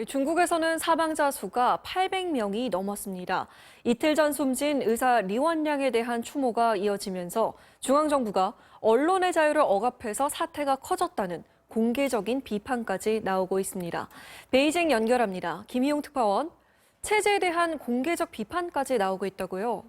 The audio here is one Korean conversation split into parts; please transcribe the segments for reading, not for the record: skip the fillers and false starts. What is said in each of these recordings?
중국에서는 사망자 수가 800명이 넘었습니다. 이틀 전 숨진 의사 리원량에 대한 추모가 이어지면서 중앙정부가 언론의 자유를 억압해서 사태가 커졌다는 공개적인 비판까지 나오고 있습니다. 베이징 연결합니다. 김희용 특파원, 체제에 대한 공개적 비판까지 나오고 있다고요?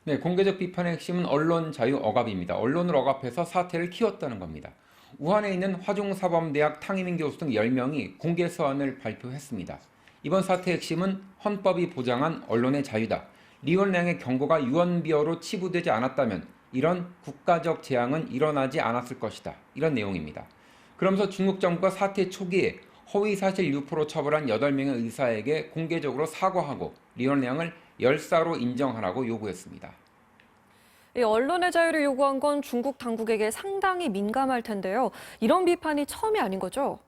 네, 공개적 비판의 핵심은 언론 자유 억압입니다. 언론을 억압해서 사태를 키웠다는 겁니다. 우한에 있는 화중사범대학 탕이민 교수 등 10명이 공개 서한을 발표했습니다. 이번 사태의 핵심은 헌법이 보장한 언론의 자유다. 리원량의 경고가 유언비어로 치부되지 않았다면 이런 국가적 재앙은 일어나지 않았을 것이다. 이런 내용입니다. 그러면서 중국 정부가 사태 초기에 허위사실 유포로 처벌한 8명의 의사에게 공개적으로 사과하고 리원량을 열사로 인정하라고 요구했습니다. 언론의 자유를 요구한 건 중국 당국에게 상당히 민감할 텐데요. 이런 비판이 처음이 아닌 거죠?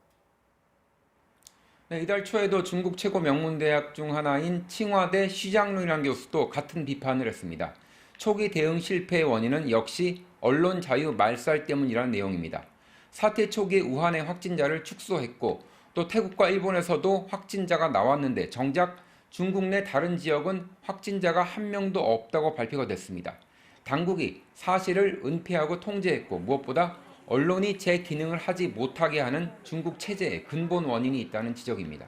네, 이달 초에도 중국 최고 명문대학 중 하나인 칭화대 시장루이란 교수도 같은 비판을 했습니다. 초기 대응 실패의 원인은 역시 언론 자유 말살 때문이라는 내용입니다. 사태 초기에 우한의 확진자를 축소했고 또 태국과 일본에서도 확진자가 나왔는데 정작 중국 내 다른 지역은 확진자가 한 명도 없다고 발표가 됐습니다. 당국이 사실을 은폐하고 통제했고 무엇보다 언론이 제 기능을 하지 못하게 하는 중국 체제의 근본 원인이 있다는 지적입니다.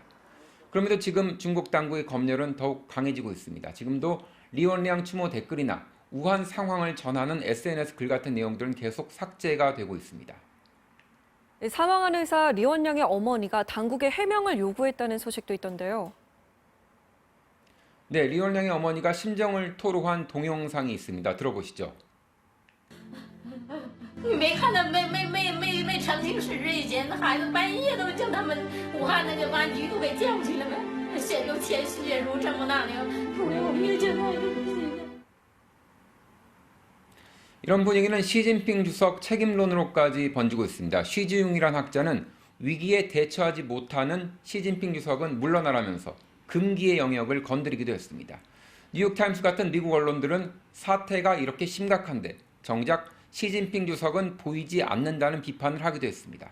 그럼에도 지금 중국 당국의 검열은 더욱 강해지고 있습니다. 지금도 리원량 추모 댓글이나 우한 상황을 전하는 SNS 글 같은 내용들은 계속 삭제가 되고 있습니다. 사망한 의사 리원량의 어머니가 당국에 해명을 요구했다는 소식도 있던데요. 네, 리원량의 어머니가 심정을 토로한 동영상이 있습니다. 들어보시죠. 你没看到没澄清事实以前，那孩子半夜都叫他们武汉那个公安局都给叫去了呗，血流鲜血如这么大的，后来我们也见到一个不行。 이런 분위기는 시진핑 주석 책임론으로까지 번지고 있습니다. 쉬지융이란 학자는 위기에 대처하지 못하는 시진핑 주석은 물러나라면서 금기의 영역을 건드리기도 했습니다. 뉴욕타임스 같은 미국 언론들은 사태가 이렇게 심각한데 정작 시진핑 주석은 보이지 않는다는 비판을 하기도 했습니다.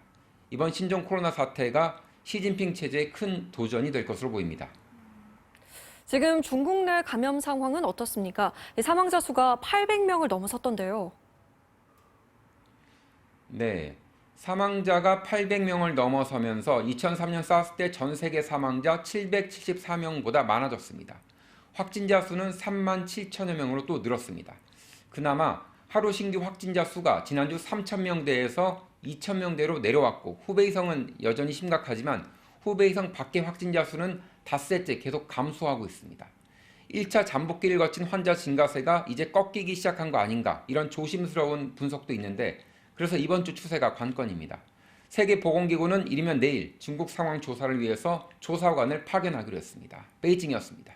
이번 신종 코로나 사태가 시진핑 체제의 큰 도전이 될 것으로 보입니다. 지금 중국 내 감염 상황은 어떻습니까? 사망자 수가 800명을 넘어섰던데요. 네, 사망자가 800명을 넘어서면서 2003년 사스 때 전 세계 사망자 774명보다 많아졌습니다. 확진자 수는 3만 7천여 명으로 또 늘었습니다. 그나마 하루 신규 확진자 수가 지난주 3,000명대에서 2,000명대로 내려왔고 후베이성은 여전히 심각하지만 후베이성 밖의 확진자 수는 닷새째 계속 감소하고 있습니다. 1차 잠복기를 거친 환자 증가세가 이제 꺾이기 시작한 거 아닌가 이런 조심스러운 분석도 있는데 그래서 이번 주 추세가 관건입니다. 세계보건기구는 이르면 내일 중국 상황 조사를 위해서 조사관을 파견하기로 했습니다. 베이징이었습니다.